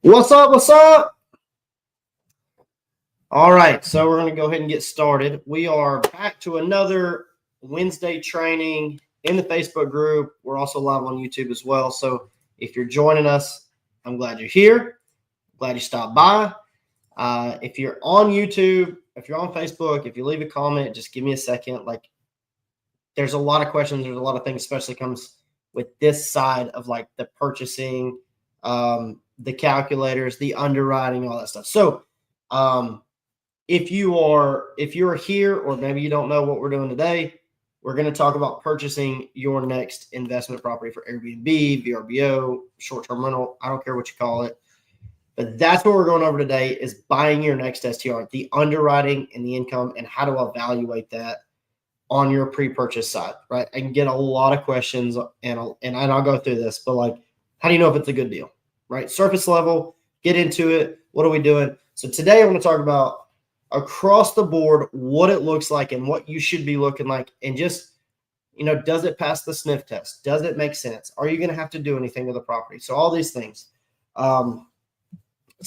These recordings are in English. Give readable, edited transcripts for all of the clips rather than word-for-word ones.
What's up? What's up? All right, so we're going to go ahead and get started. We are back to another Wednesday training in the Facebook group. We're also live on YouTube as well. So if you're joining us, I'm glad you're here. Glad you stopped by. If you're on YouTube, if you're on Facebook, if you leave a comment, just give me a second. Like, there's a lot of questions. There's a lot of things, especially comes with this side of like the purchasing, the calculators, the underwriting, all that stuff. So, if you're here, or maybe you don't know what we're doing today, we're going to talk about purchasing your next investment property for Airbnb, VRBO, short-term rental. I don't care what you call it, but that's what we're going over today is buying your next STR, the underwriting and the income and how to evaluate that on your pre-purchase side, right? I can get a lot of questions and I'll go through this, but like, how do you know if it's a good deal, right? Surface level, get into it. What are we doing? So today I want to talk about across the board, what it looks like and what you should be looking like. And just, does it pass the sniff test? Does it make sense? Are you going to have to do anything to the property? So all these things. So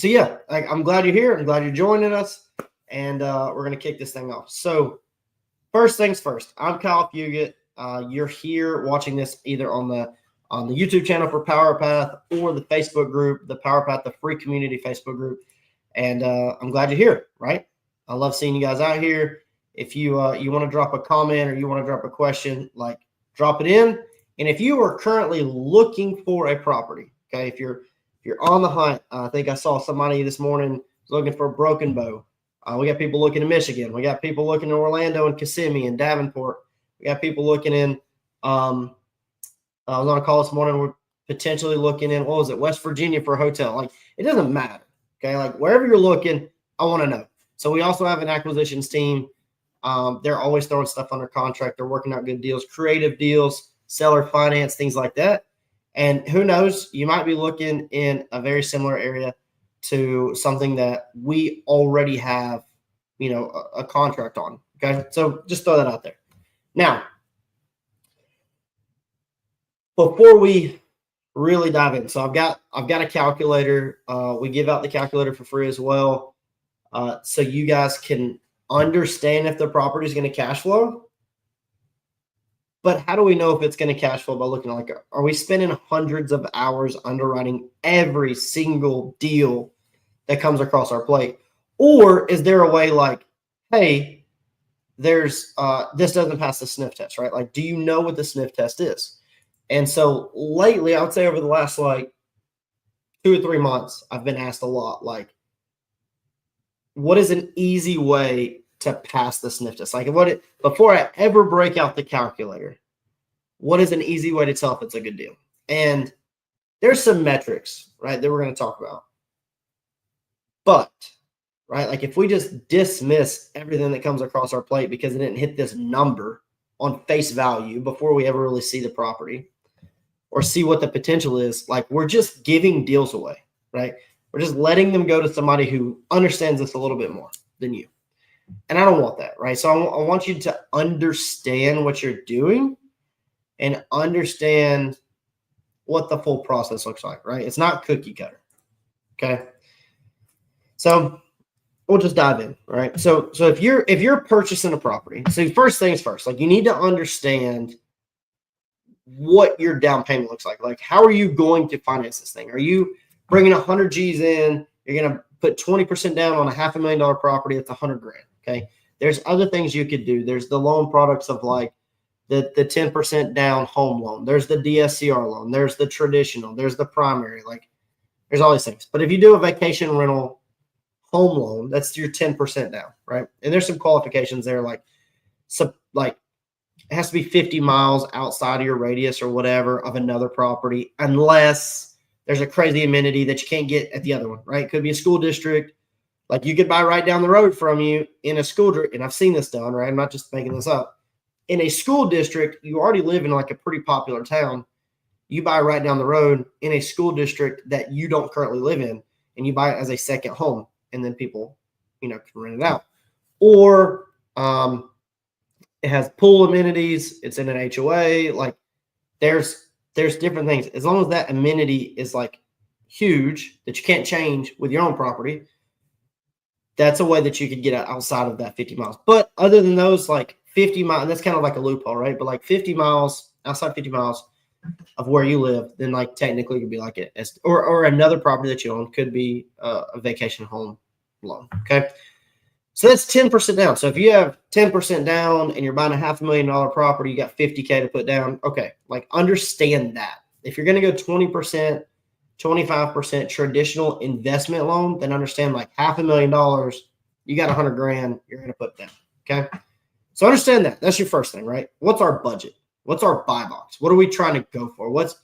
yeah, I'm glad you're here. I'm glad you're joining us. And we're going to kick this thing off. So first things first, I'm Kyle Fugit. You're here watching this either on the YouTube channel for Power Path or the Facebook group, the Power Path, the free community Facebook group. And I'm glad you're here, right? I love seeing you guys out here. If you want to drop a comment or you want to drop a question, like drop it in. And if you are currently looking for a property, okay, if you're on the hunt, I think I saw somebody this morning looking for a Broken Bow. We got people looking in Michigan. We got people looking in Orlando and Kissimmee and Davenport. We got people looking in. I was on a call this morning. We're potentially looking in, what was it, West Virginia for a hotel. Like, it doesn't matter. Okay, like wherever you're looking, I want to know. So we also have an acquisitions team. They're always throwing stuff under contract. They're working out good deals, creative deals, seller finance, things like that. And who knows, you might be looking in a very similar area to something that we already have, a contract on. Okay, so just throw that out there. Now, before we really dive in, so I've got a calculator. We give out the calculator for free as well. So you guys can understand if the property is going to cash flow. But how do we know if it's going to cash flow? By looking at, like, are we spending hundreds of hours underwriting every single deal that comes across our plate? Or is there a way like, hey, there's this doesn't pass the sniff test, right? Like, do you know what the sniff test is? And so lately, I would say over the last like 2 or 3 months, I've been asked a lot, like, what is an easy way to pass the sniff test? Like, before I ever break out the calculator, what is an easy way to tell if it's a good deal? And there's some metrics, right, that we're going to talk about. But, right, like if we just dismiss everything that comes across our plate because it didn't hit this number on face value before we ever really see the property or see what the potential is, like we're just giving deals away, right? We're just letting them go to somebody who understands this a little bit more than you. And I don't want that, right? So I want you to understand what you're doing and understand what the full process looks like, right? It's not cookie cutter, okay? So we'll just dive in, right? So if you're purchasing a property, so first things first, like you need to understand what your down payment looks like. Like, how are you going to finance this thing? Are you bringing 100 G's in? You're going to put 20% down on a $500,000 property. That's $100,000. Okay. There's other things you could do. There's the loan products of like the 10% down home loan. There's the DSCR loan. There's the traditional. There's the primary. Like, there's all these things. But if you do a vacation rental home loan, that's your 10% down, right? And there's some qualifications there, like it has to be 50 miles outside of your radius or whatever of another property, unless there's a crazy amenity that you can't get at the other one, right? It could be a school district. Like, you could buy right down the road from you in a school district, and I've seen this done, right? I'm not just making this up. In a school district, you already live in like a pretty popular town. You buy right down the road in a school district that you don't currently live in, and you buy it as a second home, and then people, can rent it out. Or it has pool amenities. It's in an HOA. Like, there's there's different things. As long as that amenity is like huge that you can't change with your own property, that's a way that you could get outside of that 50 miles. But other than those, like 50 miles, that's kind of like a loophole, right? But like 50 miles, outside 50 miles of where you live, then like technically it could be like it, or another property that you own could be a vacation home loan. Okay. So that's 10% down. So if you have 10% down and you're buying a $500,000 property, you got 50K to put down. Okay. Like understand that. If you're going to go 20%, 25% traditional investment loan, then understand like $500,000, you got $100,000 you're going to put down. Okay. So understand that. That's your first thing, right? What's our budget? What's our buy box? What are we trying to go for? What's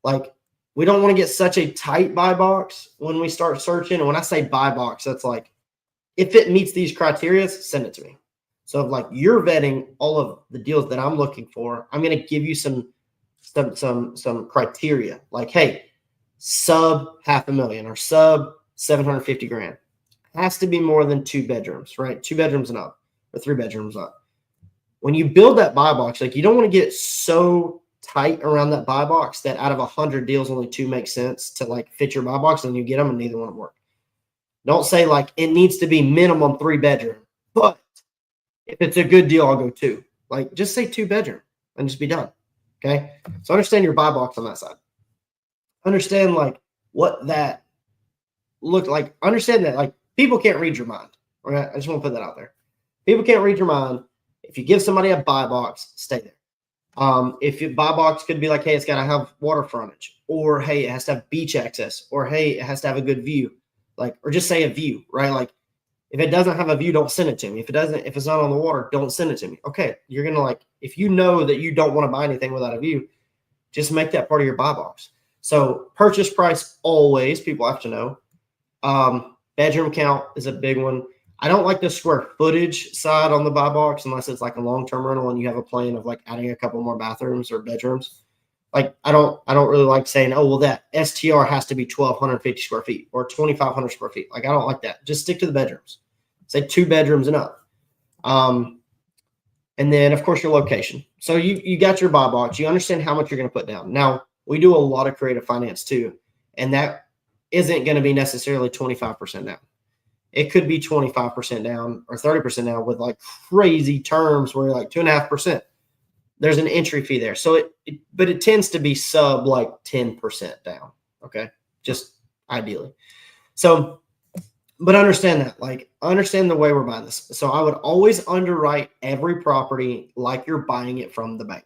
like, we don't want to get such a tight buy box when we start searching. And when I say buy box, that's like, if it meets these criteria, send it to me. So if like you're vetting all of the deals that I'm looking for, I'm going to give you some criteria like, hey, sub $500,000 or sub $750,000 has to be more than 2 bedrooms, right? 2 bedrooms and up or 3 bedrooms up. When you build that buy box, like you don't want to get so tight around that buy box that out of 100 deals, only 2 make sense to like fit your buy box and you get them and neither one work. Don't say like it needs to be minimum 3 bedroom, but if it's a good deal, I'll go 2. Like just say 2 bedroom and just be done. Okay. So understand your buy box on that side. Understand like what that looked like. Understand that like people can't read your mind. Okay. I just want to put that out there. People can't read your mind. If you give somebody a buy box, stay there. If your buy box could be like, hey, it's got to have water frontage, or hey, it has to have beach access, or hey, it has to have a good view, like, or just say a view, right? Like, if it doesn't have a view, don't send it to me. If it's not on the water, don't send it to me. Okay, you're gonna like, if you know that you don't want to buy anything without a view, just make that part of your buy box. So purchase price always, people have to know. Bedroom count is a big one. I don't like the square footage side on the buy box unless it's like a long-term rental and you have a plan of like adding a couple more bathrooms or bedrooms. Like I don't really like saying, oh, well, that STR has to be 1,250 square feet or 2,500 square feet. Like I don't like that. Just stick to the bedrooms. Say 2 bedrooms and up. And then of course your location. So you got your buy box. You understand how much you're going to put down. Now we do a lot of creative finance too, and that isn't going to be necessarily 25% down. It could be 25% down or 30% down with like crazy terms where you're like 2.5%. There's an entry fee there. So but it tends to be sub like 10% down. Okay. Just ideally. So, but understand that, like understand the way we're buying this. So I would always underwrite every property like you're buying it from the bank.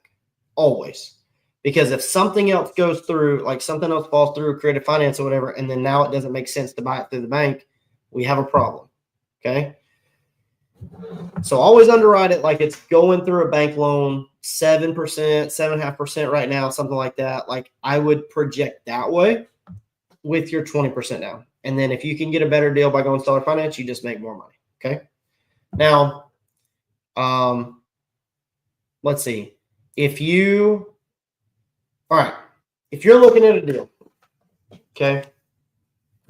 Always. Because if something else goes through, like something else falls through creative finance or whatever, and then now it doesn't make sense to buy it through the bank, we have a problem. Okay. So always underwrite it like it's going through a bank loan, 7%, 7.5% right now, something like that. Like I would project that way with your 20% down. And then if you can get a better deal by going seller finance, you just make more money. Okay. Now, let's see. If you're looking at a deal, okay,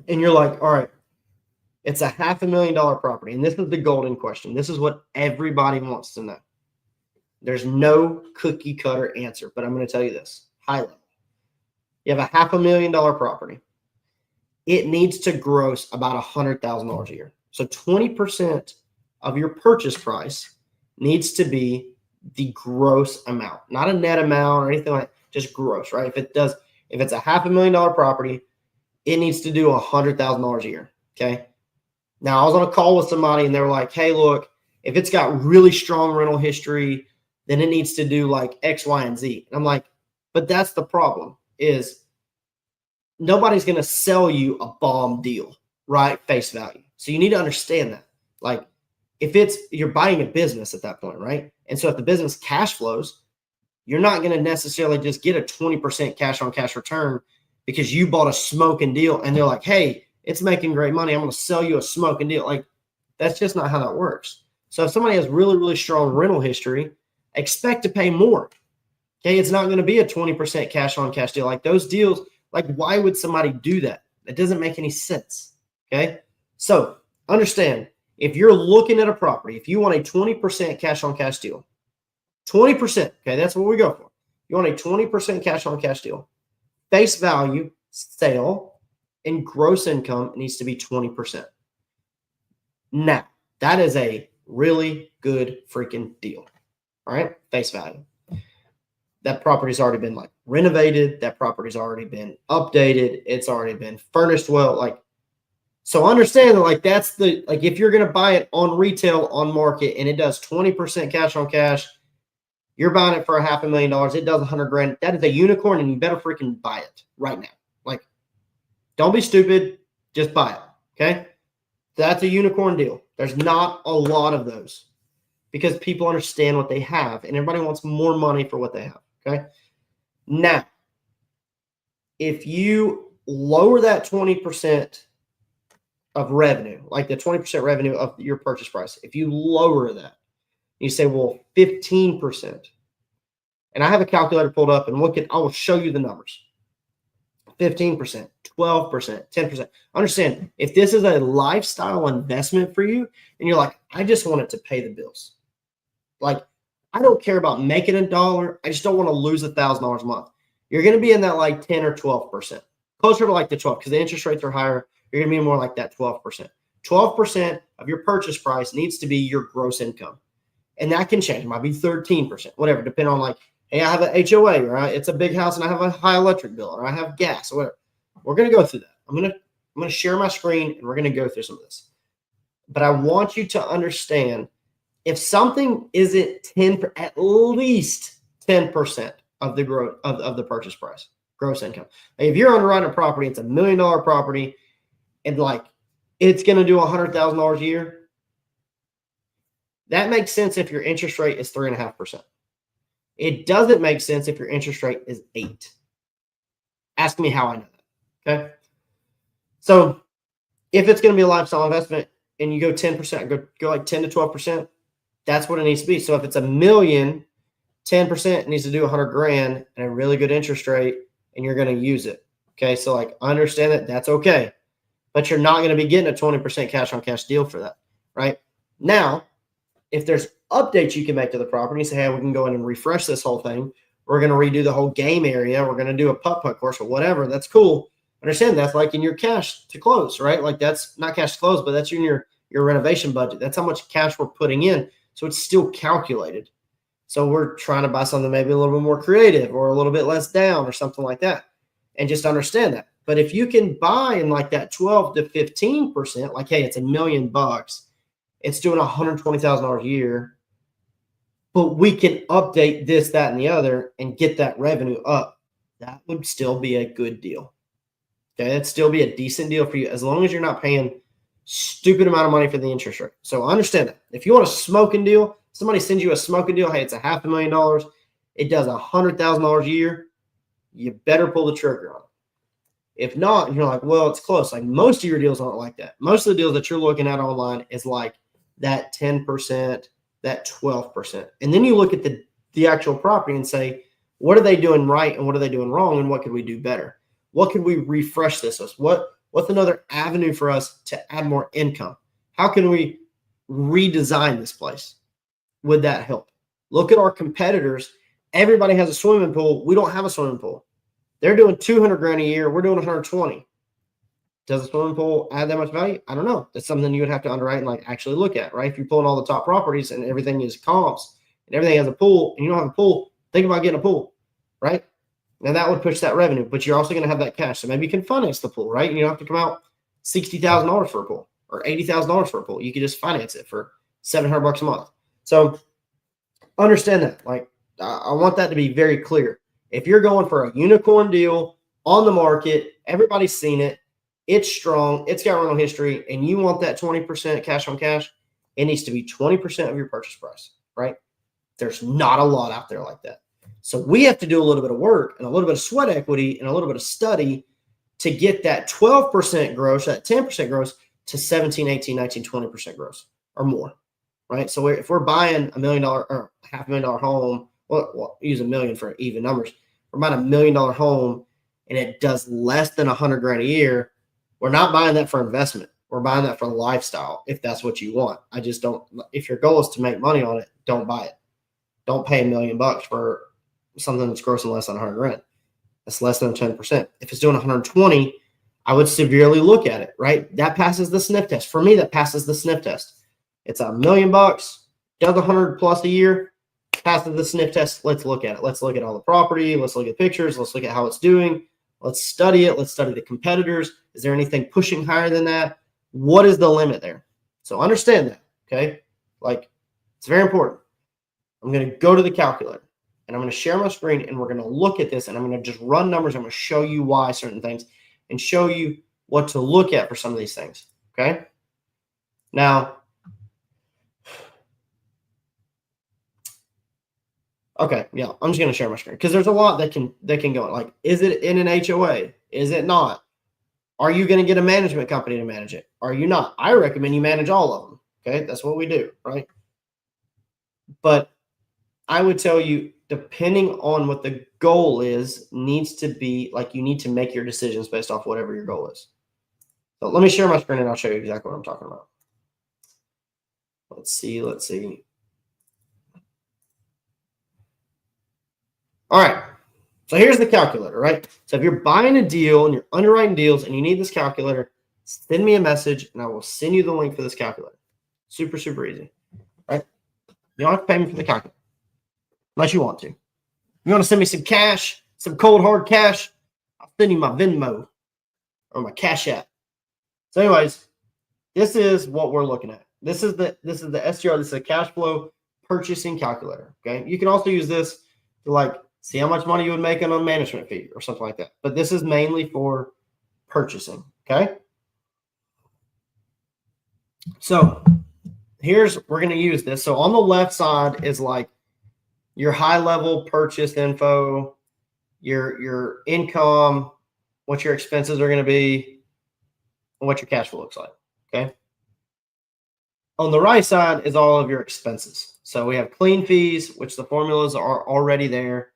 and you're like, all right, it's a $500,000 property. And this is the golden question. This is what everybody wants to know. There's no cookie cutter answer, but I'm going to tell you this. High level. You have a $500,000 property. It needs to gross about $100,000 a year. So 20% of your purchase price needs to be the gross amount, not a net amount or anything like that, just gross, right? If it's a $500,000 property, it needs to do $100,000 a year. Okay. Now I was on a call with somebody and they were like, hey, look, if it's got really strong rental history, then it needs to do like X, Y, and Z. And I'm like, but that's the problem is nobody's going to sell you a bomb deal, right? Face value. So you need to understand that. Like you're buying a business at that point, right? And so if the business cash flows, you're not going to necessarily just get a 20% cash on cash return because you bought a smoking deal and they're like, hey, it's making great money. I'm going to sell you a smoking deal. Like that's just not how that works. So if somebody has really, really strong rental history, expect to pay more. Okay. It's not going to be a 20% cash on cash deal. Like those deals, like why would somebody do that? That doesn't make any sense. Okay. So understand if you're looking at a property, if you want a 20% cash on cash deal, 20%, okay, that's what we go for. You want a 20% cash on cash deal. Face value, sale, and gross income needs to be 20%. Now, that is a really good freaking deal. All right, face value. That property's already been like renovated. That property's already been updated. It's already been furnished well. Like, so understand that, like, that's the, like, if you're going to buy it on retail, on market, and it does 20% cash on cash, you're buying it for $500,000. It does 100 grand. That is a unicorn, and you better freaking buy it right now. Like, don't be stupid. Just buy it. Okay. That's a unicorn deal. There's not a lot of those because people understand what they have, and everybody wants more money for what they have. Okay. Now, if you lower that 20% of revenue, like the 20% revenue of your purchase price, if you lower that, you say, well, 15%. And I have a calculator pulled up, and I will show you the numbers. 15%, 12%, 10%. Understand, if this is a lifestyle investment for you, and you're like, I just want it to pay the bills. Like, I don't care about making $1. I just don't want to lose $1,000 a month. You're going to be in that like 10 or 12%, closer to like the 12, because the interest rates are higher. You're going to be more like that 12%. 12% of your purchase price needs to be your gross income. And that can change. It might be 13%, whatever, depending on like, hey, I have an HOA, right? It's a big house and I have a high electric bill, or I have gas, or whatever. We're going to go through that. I'm going to share my screen, and we're going to go through some of this. But I want you to understand, if something isn't at least 10% of the growth of the purchase price, gross income. Like, if you're underwriting a property, it's $1 million property, and like it's going to do $100,000 a year. That makes sense if your interest rate is 3.5%. It doesn't make sense if your interest rate is 8%. Ask me how I know that. Okay. So if it's going to be a lifestyle investment and you go 10%, go like 10 to 12%, that's what it needs to be. So if it's $1 million, 10% needs to do 100 grand and a really good interest rate, and you're going to use it. Okay. So like, understand that that's okay, but you're not going to be getting a 20% cash on cash deal for that. Right now, if there's updates you can make to the property, say, hey, we can go in and refresh this whole thing. We're going to redo the whole game area. We're going to do a putt-putt course or whatever. That's cool. Understand that's like in your cash to close, right? Like, that's not cash to close, but that's in your renovation budget. That's how much cash we're putting in. So it's still calculated. So we're trying to buy something maybe a little bit more creative or a little bit less down or something like that. And just understand that. But if you can buy in like that 12 to 15%, like, hey, it's $1 million. It's doing $120,000 a year, but we can update this, that, and the other and get that revenue up. That would still be a good deal. Okay, that'd still be a decent deal for you as long as you're not paying stupid amount of money for the interest rate. So understand that. If you want a smoking deal, somebody sends you a smoking deal, hey, it's $500,000, it does $100,000 a year, you better pull the trigger on it. If not, you're like, well, it's close. Like, most of your deals aren't like that. Most of the deals that you're looking at online is like that 10%, that 12%. And then you look at the actual property and say, what are they doing right and what are they doing wrong, and what could we do better? What could we refresh this with? What's another avenue for us to add more income? How can we redesign this place? Would that help? Look at our competitors. Everybody has a swimming pool. We don't have a swimming pool. They're doing 200 grand a year. We're doing 120. Does a swimming pool add that much value? I don't know. That's something you would have to underwrite and like actually look at, right? If you're pulling all the top properties and everything is comps and everything has a pool and you don't have a pool, think about getting a pool, right? Now that would push that revenue, but you're also going to have that cash. So maybe you can finance the pool, right? You don't have to come out $60,000 for a pool or $80,000 for a pool. You could just finance it for $700 a month. So understand that. Like, I want that to be very clear. If you're going for a unicorn deal on the market, everybody's seen it, it's strong, it's got rental history, and you want that 20% cash on cash, it needs to be 20% of your purchase price, right? There's not a lot out there like that. So we have to do a little bit of work and a little bit of sweat equity and a little bit of study to get that 12% gross, that 10% gross to 17, 18, 19, 20% gross or more, right? So if we're buying $1 million or $500,000 home, well, use $1 million for even numbers. We're buying $1 million home and it does less than 100 grand a year. We're not buying that for investment. We're buying that for lifestyle. If that's what you want, I just don't, if your goal is to make money on it, don't buy it. Don't pay $1 million for something that's grossing less than 100 grand. That's less than 10%. If it's doing 120, I would severely look at it, right? That passes the sniff test. For me, that passes the sniff test. It's $1 million, does 100 plus a year, passes the sniff test. Let's look at it. Let's look at all the property. Let's look at pictures. Let's look at how it's doing. Let's study it. Let's study the competitors. Is there anything pushing higher than that? What is the limit there? So understand that, okay? Like, it's very important. I'm going to go to the calculator, and I'm going to share my screen, and we're going to look at this, and I'm going to just run numbers. I'm going to show you why certain things and show you what to look at for some of these things, okay? Now, okay, yeah, I'm just going to share my screen because there's a lot that can go. Like, is it in an HOA? Is it not? Are you going to get a management company to manage it? Are you not? I recommend you manage all of them, okay? That's what we do, right? But I would tell you, depending on what the goal is, needs to be like you need to make your decisions based off whatever your goal is. So let me share my screen and I'll show you exactly what I'm talking about. Let's see. All right. So here's the calculator, right? So if you're buying a deal and you're underwriting deals and you need this calculator, send me a message and I will send you the link for this calculator. Super, super easy, right? You don't have to pay me for the calculator unless you want to. You want to send me some cash, some cold hard cash, I'll send you my Venmo or my Cash App. So anyways, this is what we're looking at. This is the STR. This is a cash flow purchasing calculator. Okay. You can also use this to like see how much money you would make on a management fee or something like that. But this is mainly for purchasing. Okay. So we're going to use this. So on the left side is like your high level purchase info, your income, what your expenses are going to be, and what your cash flow looks like. Okay. On the right side is all of your expenses. So we have clean fees, which the formulas are already there.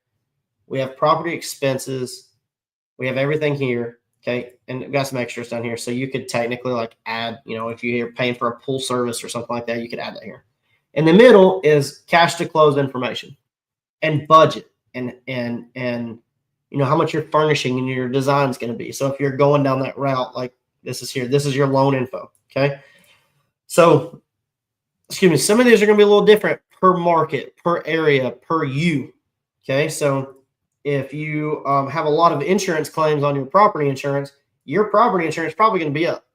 We have property expenses. We have everything here. Okay. And we've got some extras down here. So you could technically like add, if you're paying for a pool service or something like that, you could add that here. In the middle is cash to close information and budget and how much your furnishing and your design is going to be. So if you're going down that route, like this is here, this is your loan info. Okay. So, some of these are going to be a little different per market, per area, per you. Okay. So if you have a lot of insurance claims on your property insurance is probably going to be up,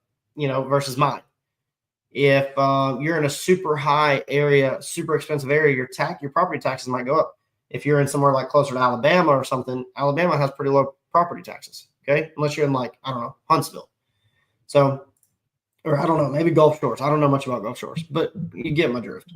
versus mine. If you're in a super high area, super expensive area, your property taxes might go up. If you're in somewhere like closer to Alabama or something, Alabama has pretty low property taxes. Okay. Unless you're in Huntsville. So, or I don't know, maybe Gulf Shores. I don't know much about Gulf Shores, but you get my drift.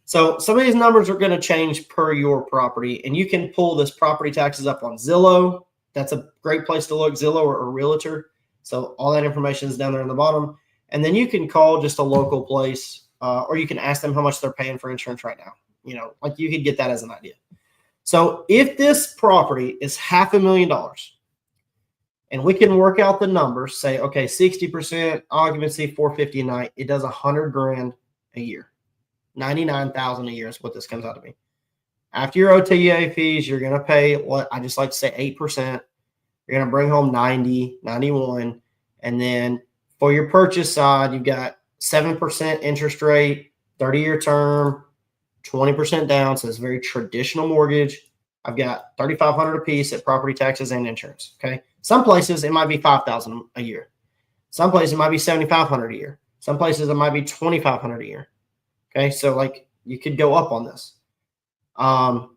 So some of these numbers are going to change per your property, and you can pull this property taxes up on Zillow. That's a great place to look, Zillow or Realtor. So all that information is down there on the bottom. And then you can call just a local place, or you can ask them how much they're paying for insurance right now. You could get that as an idea. So if this property is $500,000, and we can work out the numbers, say, okay, 60% occupancy, $450 a night. It does $100,000 a year. $99,000 a year is what this comes out to be. After your OTA fees, you're going to pay what I just like to say 8%. You're going to bring home 90, 91. And then for your purchase side, you've got 7% interest rate, 30-year term, 20% down. So it's a very traditional mortgage. I've got $3,500 a piece at property taxes and insurance. Okay. Some places it might be $5,000 a year. Some places it might be $7,500 a year. Some places it might be $2,500 a year. Okay. So you could go up on this. And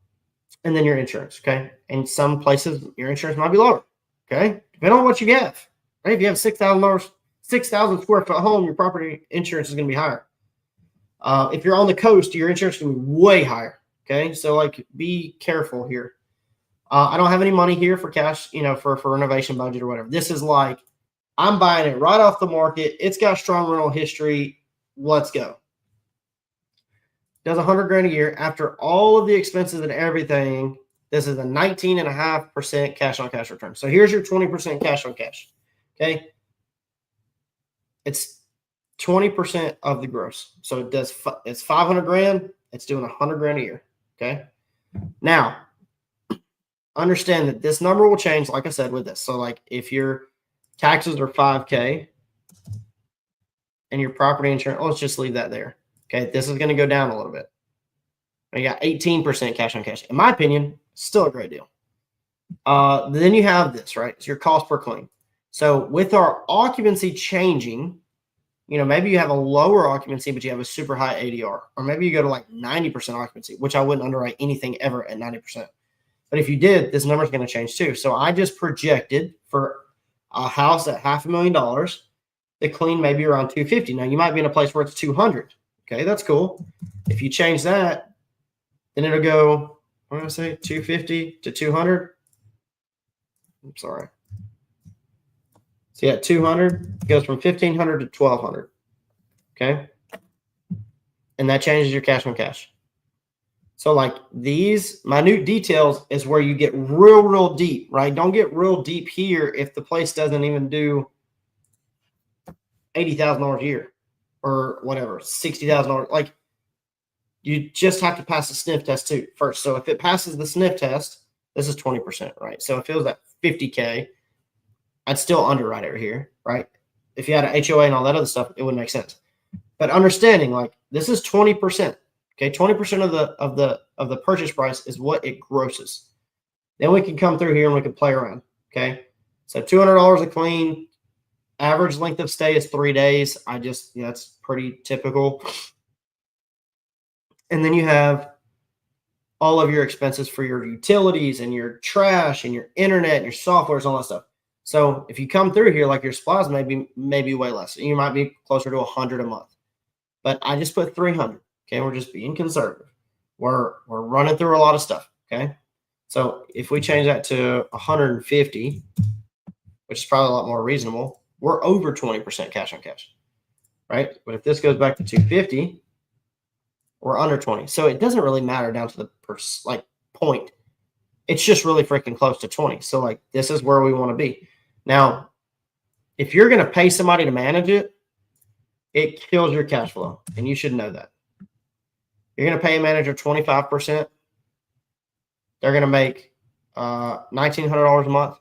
then your insurance. Okay. And some places your insurance might be lower. Okay. Depending on what you have. Right? If you have $6,000, 6,000 square foot home, your property insurance is going to be higher. If you're on the coast, your insurance is going to be way higher. Okay. So be careful here. I don't have any money here for cash, for renovation budget or whatever. This is I'm buying it right off the market. It's got strong rental history. Let's go. Does $100,000 a year after all of the expenses and everything. This is a 19.5% cash on cash return. So here's your 20% cash on cash. Okay. It's 20% of the gross. So it's $500,000. It's doing $100,000 a year. Okay. Now, understand that this number will change, like I said, with this. So like if your taxes are 5K and your property insurance, let's just leave that there. Okay, this is going to go down a little bit. You got 18% cash on cash. In my opinion, still a great deal. Then you have this, right? It's your cost per clean. So with our occupancy changing, maybe you have a lower occupancy, but you have a super high ADR. Or maybe you go to like 90% occupancy, which I wouldn't underwrite anything ever at 90%. But if you did, this number is going to change too. So I just projected for a house at $500,000, the clean may be around 250. Now you might be in a place where it's 200. Okay, that's cool. If you change that, then it'll go, what did I say, 250 to 200? I'm sorry. So yeah, 200 goes from 1,500 to 1,200. Okay. And that changes your cash on cash. So like these minute details is where you get real deep, right? Don't get real deep here if the place doesn't even do $80,000 a year or whatever, $60,000. Like you just have to pass the sniff test too first. So if it passes the sniff test, this is 20%, right? So if it was at 50K, I'd still underwrite it here, right? If you had an HOA and all that other stuff, it wouldn't make sense. But understanding like this is 20%. Okay, 20% of the purchase price is what it grosses. Then we can come through here and we can play around. Okay, so $200 a clean. Average length of stay is 3 days. That's pretty typical. And then you have all of your expenses for your utilities and your trash and your internet and your softwares and all that stuff. So if you come through here, like your supplies may be way less. You might be closer to 100 a month. But I just put 300. Okay, we're just being conservative. We're running through a lot of stuff. Okay, so if we change that to 150, which is probably a lot more reasonable, we're over 20% cash on cash, right? But if this goes back to 250, we're under 20. So it doesn't really matter down to the point. It's just really freaking close to 20. So like this is where we want to be. Now, if you're going to pay somebody to manage it, it kills your cash flow, and you should know that. You're going to pay a manager 25%. They're going to make $1,900 a month.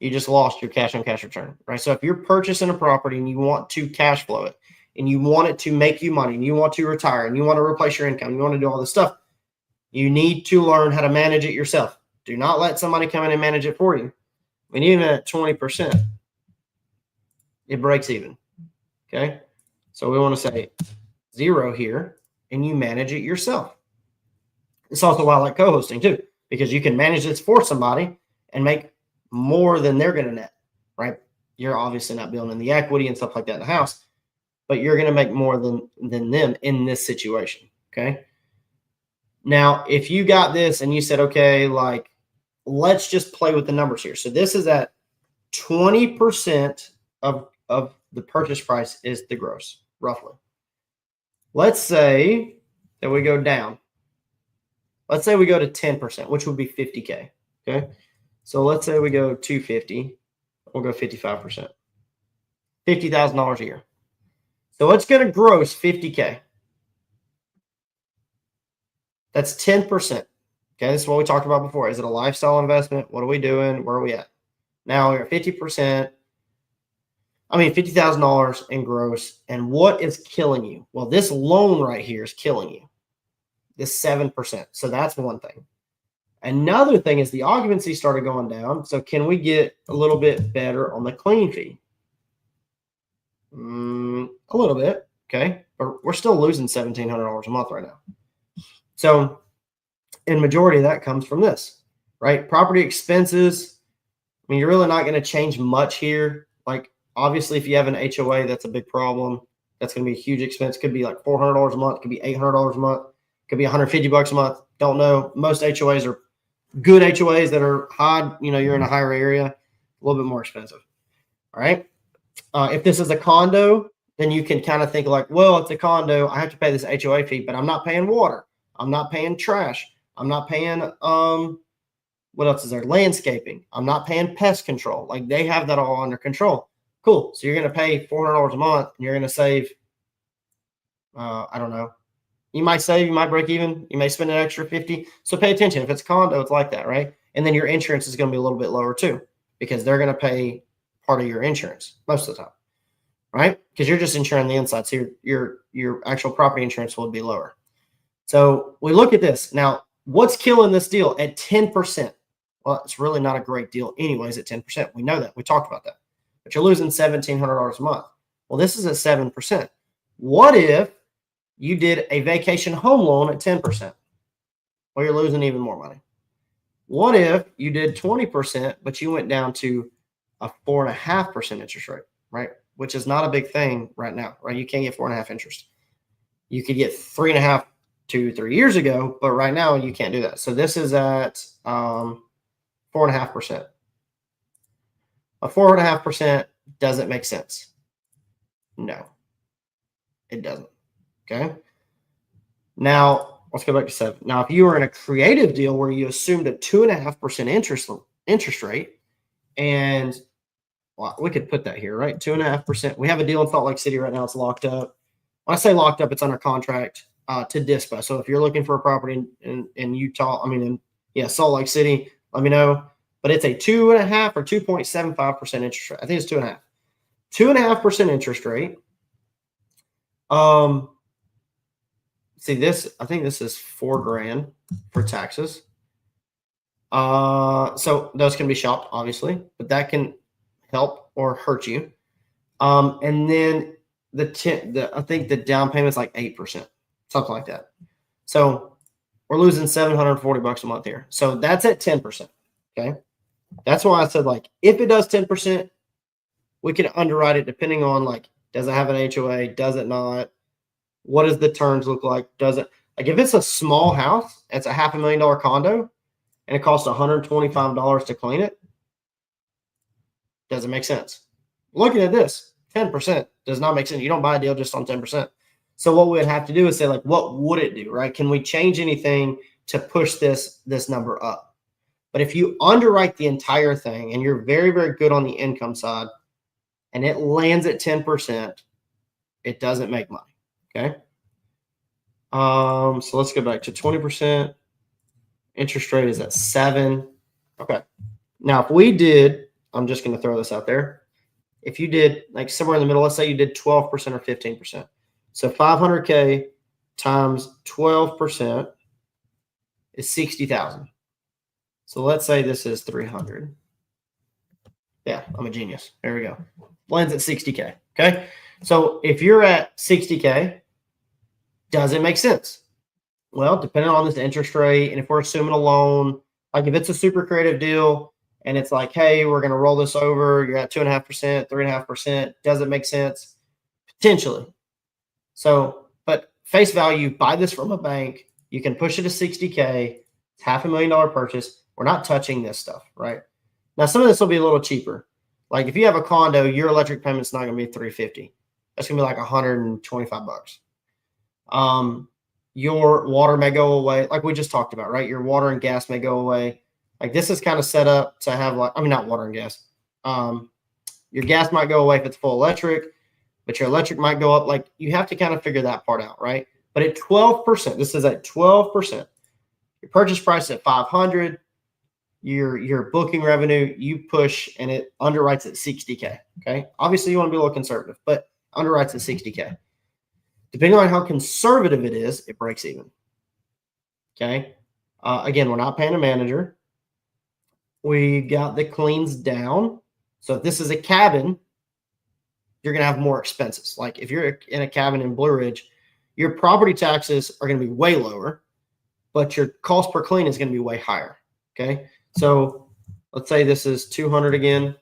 You just lost your cash on cash return, right? So if you're purchasing a property and you want to cash flow it and you want it to make you money and you want to retire and you want to replace your income, you want to do all this stuff, you need to learn how to manage it yourself. Do not let somebody come in and manage it for you. When even at 20%, it breaks even. Okay. So we want to say 0 here and you manage it yourself. It's also why I like co-hosting too, because you can manage this for somebody and make more than they're going to net, right? You're obviously not building the equity and stuff like that in the house, but you're going to make more than them in this situation. Okay. Now, if you got this and you said, okay, like, let's just play with the numbers here. So this is at 20% of the purchase price is the gross, roughly. Let's say that we go down. Let's say we go to 10%, which would be 50K. Okay. So let's say we go 250. We'll go 55%. $50,000 a year. So it's going to gross 50K. That's 10%. Okay. This is what we talked about before. Is it a lifestyle investment? What are we doing? Where are we at? Now we're at 50%. $50,000 in gross. And what is killing you? Well, this loan right here is killing you. This 7%. So that's one thing. Another thing is the occupancy started going down. So can we get a little bit better on the clean fee? A little bit. Okay. But we're still losing $1,700 a month right now. So in majority of that comes from this, right? Property expenses. You're really not going to change much here. Like, obviously, if you have an HOA, that's a big problem. That's going to be a huge expense. Could be like $400 a month. Could be $800 a month. Could be $150 a month. Don't know. Most HOAs are good HOAs that are high. You're in a higher area, a little bit more expensive. All right. If this is a condo, then you can kind of think like, well, it's a condo. I have to pay this HOA fee, but I'm not paying water. I'm not paying trash. I'm not paying, what else is there? Landscaping. I'm not paying pest control. Like, they have that all under control. Cool. So you're going to pay $400 a month and you're going to save, I don't know, You might save, you might break even, you may spend an extra 50. So pay attention. If it's a condo, it's like that, right? And then your insurance is going to be a little bit lower too, because they're going to pay part of your insurance most of the time, right? Because you're just insuring the inside. So your actual property insurance will be lower. So we look at this. Now, what's killing this deal at 10%? Well, it's really not a great deal anyways at 10%. We know that. We talked about that. But you're losing $1,700 a month. Well, this is at 7%. What if you did a vacation home loan at 10%? Well, you're losing even more money. What if you did 20%, but you went down to a 4.5% interest rate, right? Which is not a big thing right now, right? You can't get 4.5 interest. You could get 3.5 2-3 years ago, but right now you can't do that. So this is at 4.5%. A 4.5% doesn't make sense. No, it doesn't. Okay. Now let's go back to 7. Now, if you were in a creative deal where you assumed a 2.5% interest rate, and well, we could put that here, right? 2.5%. We have a deal in Salt Lake City right now. It's locked up. When I say locked up, it's under contract to dispo. So if you're looking for a property in Utah, Salt Lake City, let me know. But it's a 2.5 or 2.75% interest rate. I think it's 2.5. 2.5% interest rate. See this, I think this is $4,000 for taxes. So those can be shopped, obviously, but that can help or hurt you. And then I think the down payment is like 8%, something like that. So we're losing $740 a month here. So that's at 10%. Okay. That's why I said, like, if it does 10%, we can underwrite it depending on, like, does it have an HOA? Does it not? What does the turns look like? Does it, like, if it's a small house, it's a $500,000 condo and it costs $125 to clean it, doesn't make sense. Looking at this, 10% does not make sense. You don't buy a deal just on 10%. So what we would have to do is say, like, what would it do, right? Can we change anything to push this number up? But if you underwrite the entire thing and you're very, very good on the income side and it lands at 10%, it doesn't make money. Okay. So let's go back to 20%. Interest rate is at 7. Okay. Now, if we did, I'm just going to throw this out there. If you did, like, somewhere in the middle, let's say you did 12% or 15%. So $500K times 12% is 60,000. So let's say this is 300. Yeah, I'm a genius. There we go. Lands at 60K. Okay. So if you're at 60K, does it make sense? Well, depending on this interest rate, and if we're assuming a loan, like if it's a super creative deal and it's like, hey, we're going to roll this over, you're at 2.5%, 3.5%, does it make sense? Potentially. So, but face value, buy this from a bank, you can push it to 60K, it's $500,000 purchase. We're not touching this stuff, right? Now, some of this will be a little cheaper. Like if you have a condo, your electric payment's not going to be $350. That's going to be like $125. Your water may go away, like we just talked about, right? Your water and gas may go away. Like this is kind of set up to have, like, not water and gas. Your gas might go away if it's full electric, but your electric might go up. Like you have to kind of figure that part out, right? But at 12%, this is at 12%. Your purchase price at $500. Your booking revenue, you push and it underwrites at 60K. Okay. Obviously you want to be a little conservative, but underwrites at 60K. Depending on how conservative it is, it breaks even. Okay. Again, we're not paying a manager. We got the cleans down. So if this is a cabin, you're going to have more expenses. Like if you're in a cabin in Blue Ridge, your property taxes are going to be way lower, but your cost per clean is going to be way higher. Okay. So let's say this is 200 again.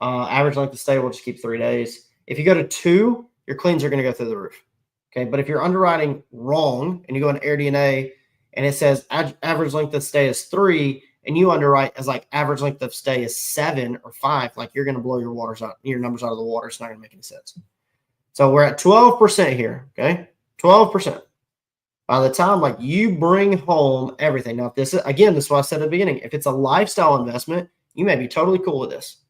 Average length of stay, we'll just keep 3 days. If you go to 2, your cleans are going to go through the roof. Okay. But if you're underwriting wrong and you go into AirDNA and it says average length of stay is 3 and you underwrite as like average length of stay is 7 or 5, like you're going to blow your numbers out of the water. It's not going to make any sense. So we're at 12% here. Okay. 12%. By the time like you bring home everything. Now, if this is, again, this is what I said at the beginning. If it's a lifestyle investment, you may be totally cool with this.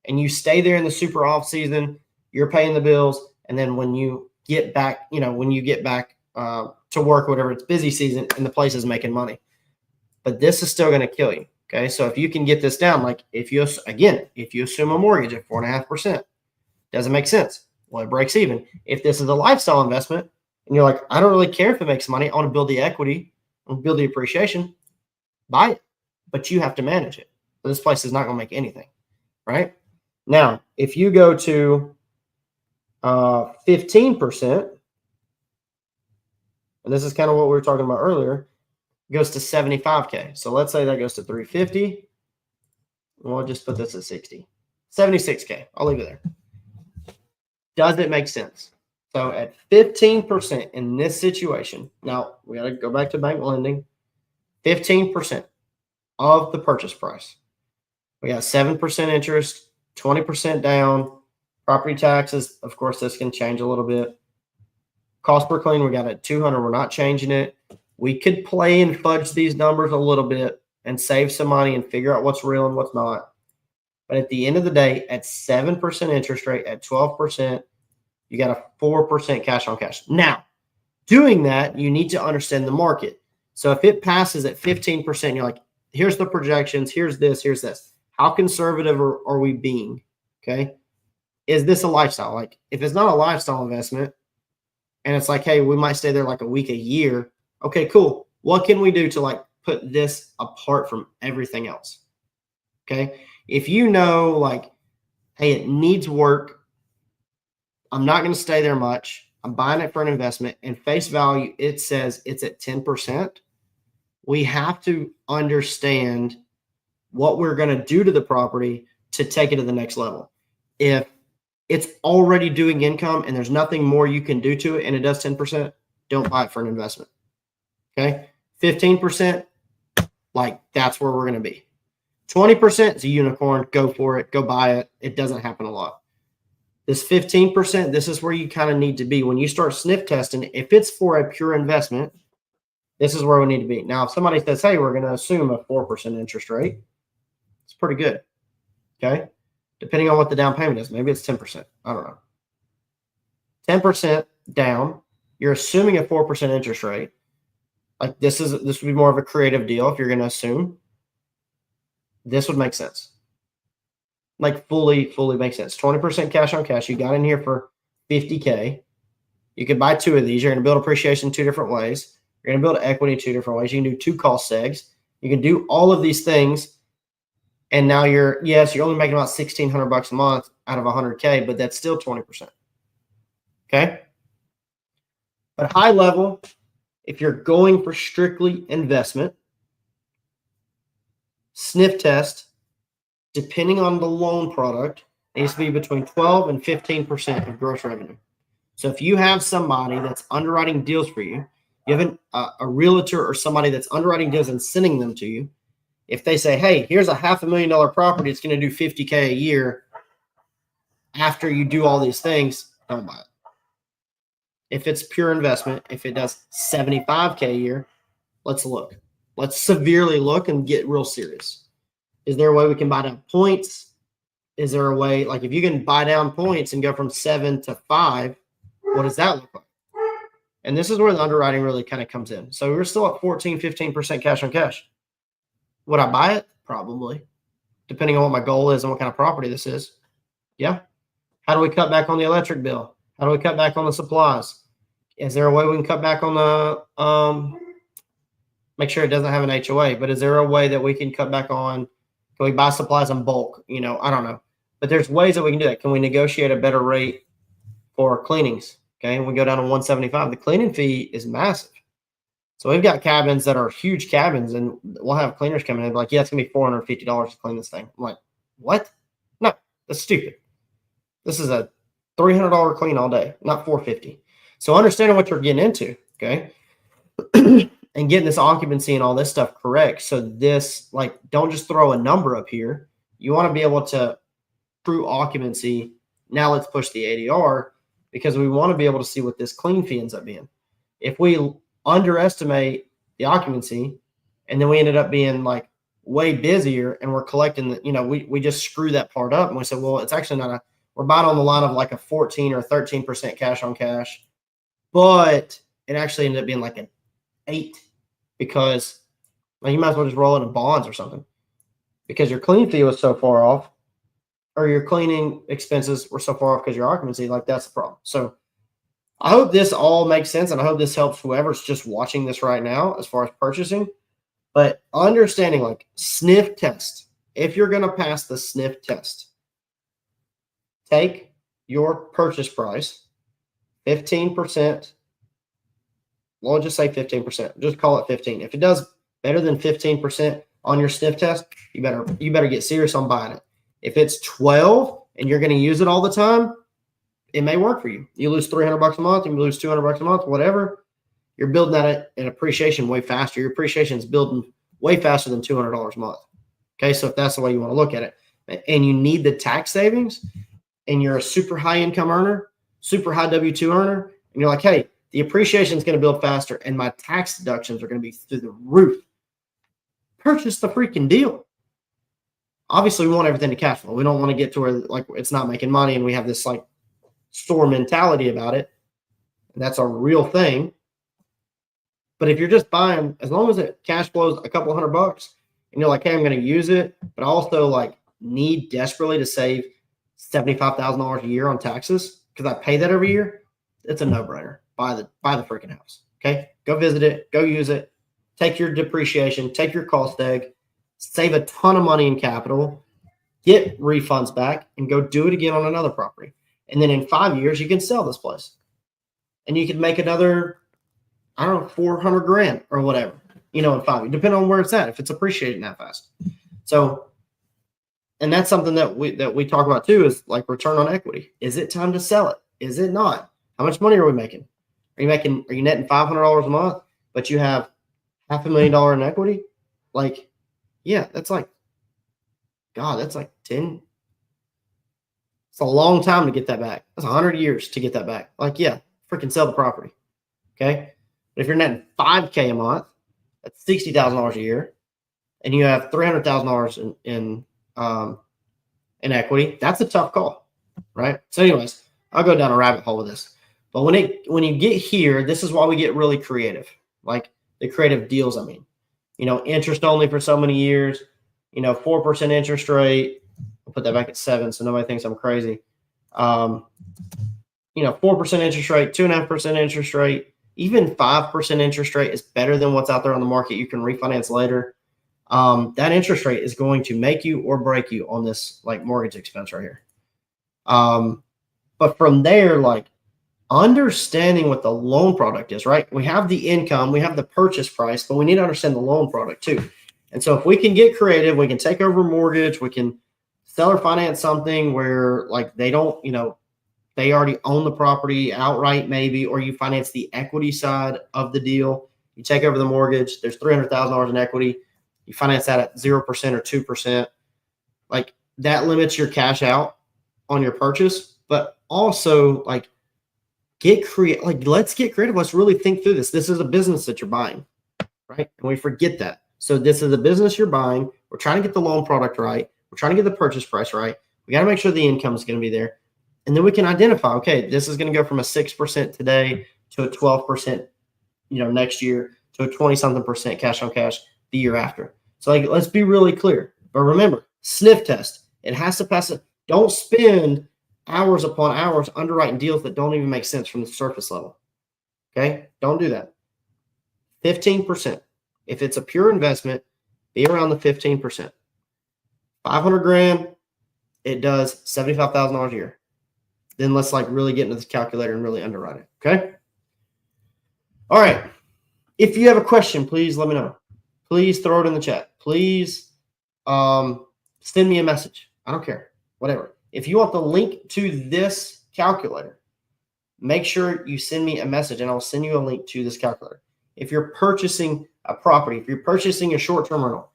And you stay there in the super off season, you're paying the bills. And then when you get back, to work, whatever. It's busy season and the place is making money. But this is still going to kill you. Okay. So if you can get this down, like if you assume a mortgage at 4.5%, doesn't make sense. Well, it breaks even. If this is a lifestyle investment and you're like, I don't really care if it makes money, I want to build the equity, I want to build the appreciation, buy it. But you have to manage it. So this place is not going to make anything, right? Now, if you go to 15%, and this is kind of what we were talking about earlier, goes to 75K. So let's say that goes to 350. We'll just put this at 60. 76K. I'll leave it there. Does it make sense? So at 15% in this situation, now we got to go back to bank lending, 15% of the purchase price. We got 7% interest, 20% down, property taxes. Of course, this can change a little bit. Cost per clean, we got at 200. We're not changing it. We could play and fudge these numbers a little bit and save some money and figure out what's real and what's not. But at the end of the day, at 7% interest rate, at 12%, you got a 4% cash on cash. Now, doing that, you need to understand the market. So if it passes at 15%, you're like, here's the projections, here's this, here's this. How conservative are we being? Okay. Is this a lifestyle? Like, if it's not a lifestyle investment and it's like, hey, we might stay there like a week, a year. Okay, cool. What can we do to like put this apart from everything else? Okay. If you know, like, hey, it needs work, I'm not going to stay there much, I'm buying it for an investment, and face value, it says it's at 10%. We have to understand what we're going to do to the property to take it to the next level. If it's already doing income and there's nothing more you can do to it and it does 10%, don't buy it for an investment. Okay. 15%, like that's where we're going to be. 20% is a unicorn. Go for it. Go buy it. It doesn't happen a lot. This 15%, this is where you kind of need to be. When you start sniff testing, if it's for a pure investment, this is where we need to be. Now, if somebody says, hey, we're going to assume a 4% interest rate, it's pretty good. Okay. Depending on what the down payment is. Maybe it's 10%. I don't know. 10% down. You're assuming a 4% interest rate. Like this would be more of a creative deal if you're going to assume. This would make sense. Like fully makes sense. 20% cash on cash. You got in here for 50K. You could buy two of these. You're going to build appreciation 2 different ways. You're going to build equity 2 different ways. You can do 2 cost segs. You can do all of these things. And now you're only making about $1,600 a month out of 100K, but that's still 20%. Okay. But high level, if you're going for strictly investment, sniff test, depending on the loan product, needs to be between 12 and 15% of gross revenue. So if you have somebody that's underwriting deals for you, you have a realtor or somebody that's underwriting deals and sending them to you. If they say, hey, here's a $500,000 property, it's going to do 50K a year after you do all these things, don't buy it. If it's pure investment, if it does 75K a year, let's look. Let's severely look and get real serious. Is there a way we can buy down points? Is there a way, like if you can buy down points and go from 7 to 5, what does that look like? And this is where the underwriting really kind of comes in. So we're still at 14, 15% cash on cash. Would I buy it? Probably. Depending on what my goal is and what kind of property this is. Yeah. How do we cut back on the electric bill? How do we cut back on the supplies? Is there a way we can cut back on the, make sure it doesn't have an HOA, but is there a way that we can cut back on, can we buy supplies in bulk? You know, I don't know. But there's ways that we can do that. Can we negotiate a better rate for cleanings? Okay. And we go down to 175. The cleaning fee is massive. So we've got cabins that are huge cabins, and we'll have cleaners coming in like, yeah, it's going to be $450 to clean this thing. I'm like, what? No, that's stupid. This is a $300 clean all day, not $450. So understanding what you're getting into, okay, and getting this occupancy and all this stuff correct. So this, like, don't just throw a number up here. You want to be able to true occupancy. Now let's push the ADR because we want to be able to see what this clean fee ends up being. If we underestimate the occupancy and then we ended up being like way busier and we're collecting the, you know, we just screw that part up and we said, well, it's actually not we're buying on the line of like a 14 or 13% cash on cash, but it actually ended up being like an 8 because like, you might as well just roll it in bonds or something because your clean fee was so far off, or your cleaning expenses were so far off because your occupancy. Like that's the problem. So I hope this all makes sense, and I hope this helps whoever's just watching this right now as far as purchasing. But understanding like sniff test, if you're going to pass the sniff test, take your purchase price, 15%. We'll just say 15%. Just call it 15. If it does better than 15% on your sniff test, you better get serious on buying it. If it's 12 and you're going to use it all the time, it may work for you. You lose $300 a month, you lose $200 a month, whatever. You're building that in appreciation way faster. Your appreciation is building way faster than $200 a month. Okay, so if that's the way you want to look at it, and you need the tax savings, and you're a super high income earner, super high W-2 earner, and you're like, hey, the appreciation is going to build faster, and my tax deductions are going to be through the roof. Purchase the freaking deal. Obviously, we want everything to cash flow. We don't want to get to where like it's not making money, and we have this like store mentality about it. And that's a real thing. But if you're just buying, as long as it cash flows a couple $100, and you're like, hey, I'm going to use it, but I also like need desperately to save $75,000 a year on taxes because I pay that every year, it's a no-brainer. Buy the freaking house. Okay, go visit it, go use it, take your depreciation, take your cost egg, save a ton of money in capital, get refunds back, and go do it again on another property. And then in 5 years, you can sell this place, and you can make another, I don't know, 400 grand or whatever, in 5 years, depending on where it's at, if it's appreciating that fast. So, and that's something that we talk about too, is like return on equity. Is it time to sell it? Is it not? How much money are we making? Are you netting $500 a month, but you have $500,000 in equity? Like, yeah, that's like 10. It's a long time to get that back. That's 100 years to get that back. Like, yeah, freaking sell the property. Okay. But if you're netting $5K a month, that's $60,000 a year, and you have $300,000 in equity, that's a tough call, right? So, anyways, I'll go down a rabbit hole with this. But when you get here, this is why we get really creative, like the creative deals. I mean, interest only for so many years, 4% interest rate. I'll put that back at 7 so nobody thinks I'm crazy. 4% interest rate, 2.5% interest rate, even 5% interest rate is better than what's out there on the market. You can refinance later. That interest rate is going to make you or break you on this like mortgage expense right here. But from there, like understanding what the loan product is, right? We have the income, we have the purchase price, but we need to understand the loan product too. And so if we can get creative, we can take over a mortgage, we can seller finance something where like they don't, they already own the property outright maybe, or you finance the equity side of the deal. You take over the mortgage, there's $300,000 in equity. You finance that at 0% or 2%. Like that limits your cash out on your purchase, but also like get creative. Like let's get creative. Let's really think through this. This is a business that you're buying, right? And we forget that. So this is a business you're buying. We're trying to get the loan product right. We're trying to get the purchase price right. We got to make sure the income is going to be there. And then we can identify, okay, this is going to go from a 6% today to a 12%, next year, to a 20-something% cash on cash the year after. So like, let's be really clear. But remember, sniff test. It has to pass it. Don't spend hours upon hours underwriting deals that don't even make sense from the surface level. Okay? Don't do that. 15%. If it's a pure investment, be around the 15%. 500 grand, it does $75,000 a year. Then let's like really get into this calculator and really underwrite it. Okay? All right. If you have a question, please let me know. Please throw it in the chat. Please send me a message. I don't care. Whatever. If you want the link to this calculator, make sure you send me a message and I'll send you a link to this calculator. If you're purchasing a property, if you're purchasing a short-term rental,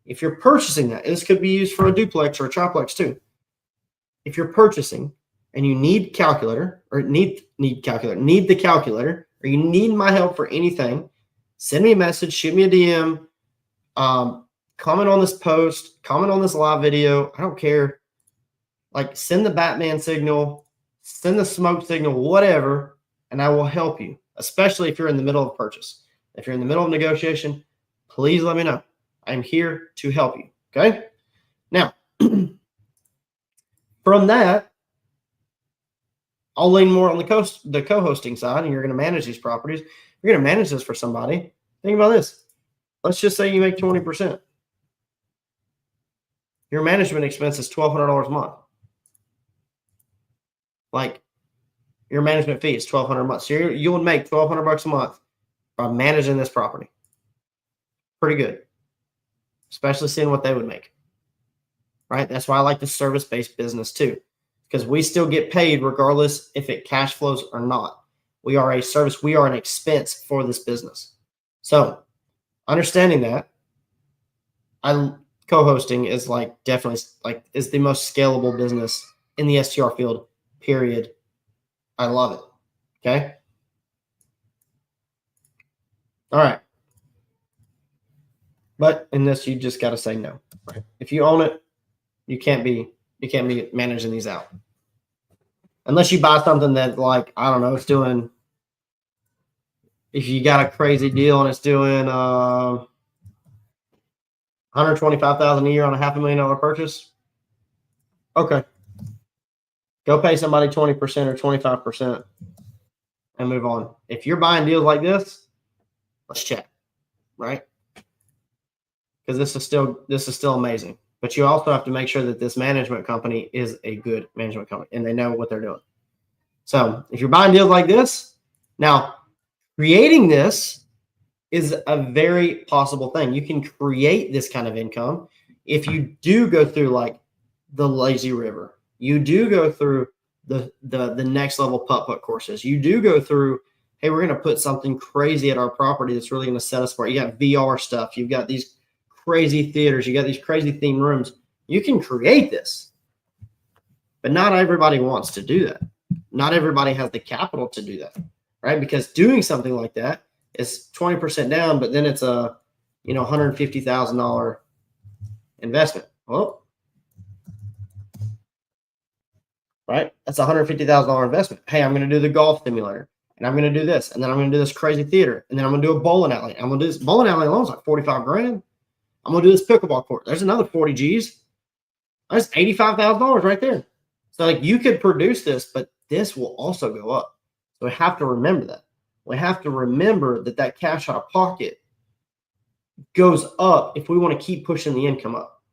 if you're purchasing that, this could be used for a duplex or a triplex too. If you're purchasing and you need calculator or need the calculator, or you need my help for anything, send me a message, shoot me a DM, comment on this post, comment on this live video. I don't care. Like send the Batman signal, send the smoke signal, whatever, and I will help you. especially if you're in the middle of purchase. If you're in the middle of negotiation, please let me know. I'm here to help you. Okay. Now, from that, I'll lean more on the co-hosting side, and you're going to manage these properties. You're going to manage this for somebody. Think about this. Let's just say you make 20%. Your management expense is $1,200 a month. Like, your management fee is $1,200 a month. So you would make $1,200 a month by managing this property. Pretty good, especially seeing what they would make. Right? That's why I like the service-based business too, because we still get paid regardless if it cash flows or not. We are a service. We are an expense for this business. So understanding that, co-hosting is definitely is the most scalable business in the STR field, period. I love it. Okay. All right. But in this, you just got to say no. Right? If you own it, you can't be managing these out. Unless you buy something that, I don't know, it's doing, if you got a crazy deal and it's doing $125,000 a year on a $500,000 purchase, okay. Go pay somebody 20% or 25% and move on. If you're buying deals like this, let's chat, right? Because this is still amazing. But you also have to make sure that this management company is a good management company and they know what they're doing. So if you're buying deals like this, now creating this is a very possible thing. You can create this kind of income if you do go through the lazy river. You do go through the next level putt courses. You do go through, hey, we're going to put something crazy at our property that's really going to set us apart. You got VR stuff. You've got these crazy theaters. You got these crazy themed rooms. You can create this, but not everybody wants to do that. Not everybody has the capital to do that, right? Because doing something like that is 20% down, but then it's a $150,000 investment. Well, right? That's a $150,000 investment. Hey, I'm going to do the golf simulator, and I'm going to do this, and then I'm going to do this crazy theater, and then I'm going to do a bowling alley. I'm going to do this bowling alley alone is like $45,000. I'm going to do this pickleball court. There's another 40 G's. That's $85,000 right there. So you could produce this, but this will also go up. So we have to remember that. We have to remember that cash out of pocket goes up if we want to keep pushing the income up.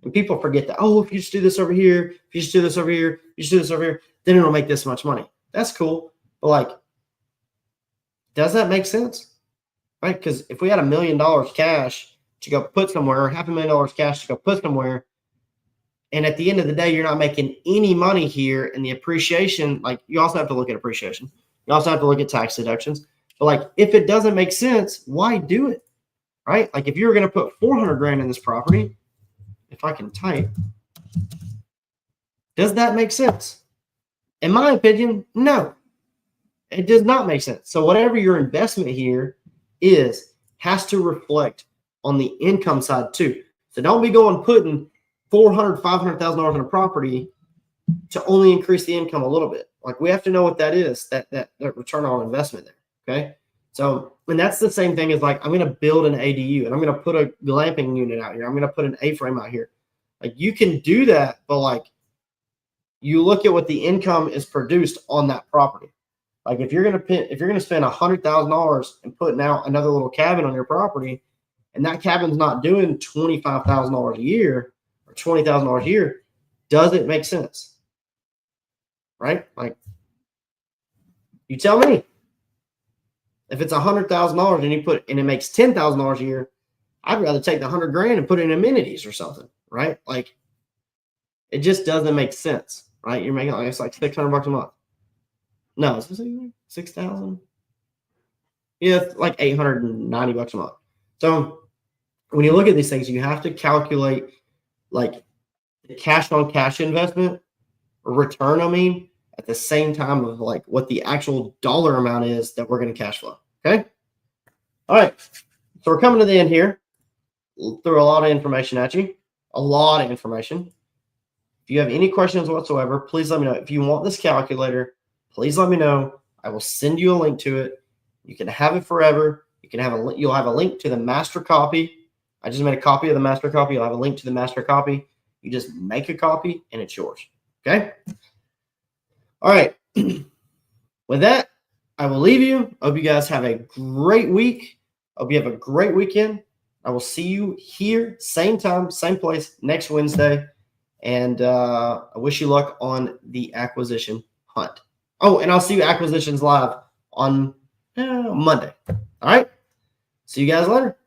And people forget that, if you just do this over here, if you just do this over here, if you just do this over here, then it'll make this much money. That's cool. But does that make sense? Right? Because if we had $1 million cash to go put somewhere, or $500,000 cash to go put somewhere, and at the end of the day, you're not making any money here, and the appreciation, you also have to look at appreciation. You also have to look at tax deductions. But if it doesn't make sense, why do it? Right? If you were going to put $400,000 in this property, if I can type, does that make sense? In my opinion, no. It does not make sense. So whatever your investment here has to reflect on the income side too. So don't be putting $400,000, $500,000 in a property to only increase the income a little bit. We have to know what that is, that return on investment there. Okay. So, and that's the same thing as I'm going to build an ADU and I'm going to put a glamping unit out here. I'm going to put an A-frame out here. You can do that, but you look at what the income is produced on that property. If you're going to spend $100,000 and putting out another little cabin on your property, and that cabin's not doing $25,000 a year or $20,000 a year, does it make sense? Right? You tell me. If it's $100,000 and it makes $10,000 a year, I'd rather take the $100,000 and put it in amenities or something, right? It just doesn't make sense, right? You're making it's $600 a month. No, it's $6,000. Yeah, it's $890 a month. So when you look at these things, you have to calculate the cash on cash investment or return, at the same time of what the actual dollar amount is that we're going to cash flow. Okay. All right. So we're coming to the end here. Threw a lot of information at you, a lot of information. If you have any questions whatsoever, please let me know. If you want this calculator, please let me know. I will send you a link to it. You can have it forever. You can have you'll have a link to the master copy. I just made a copy of the master copy. You'll have a link to the master copy. You just make a copy and it's yours. Okay. All right. With that, I will leave you. I hope you guys have a great week. I hope you have a great weekend. I will see you here, same time, same place, next Wednesday. And I wish you luck on the acquisition hunt. Oh, and I'll see you Acquisitions Live on Monday. All right. See you guys later.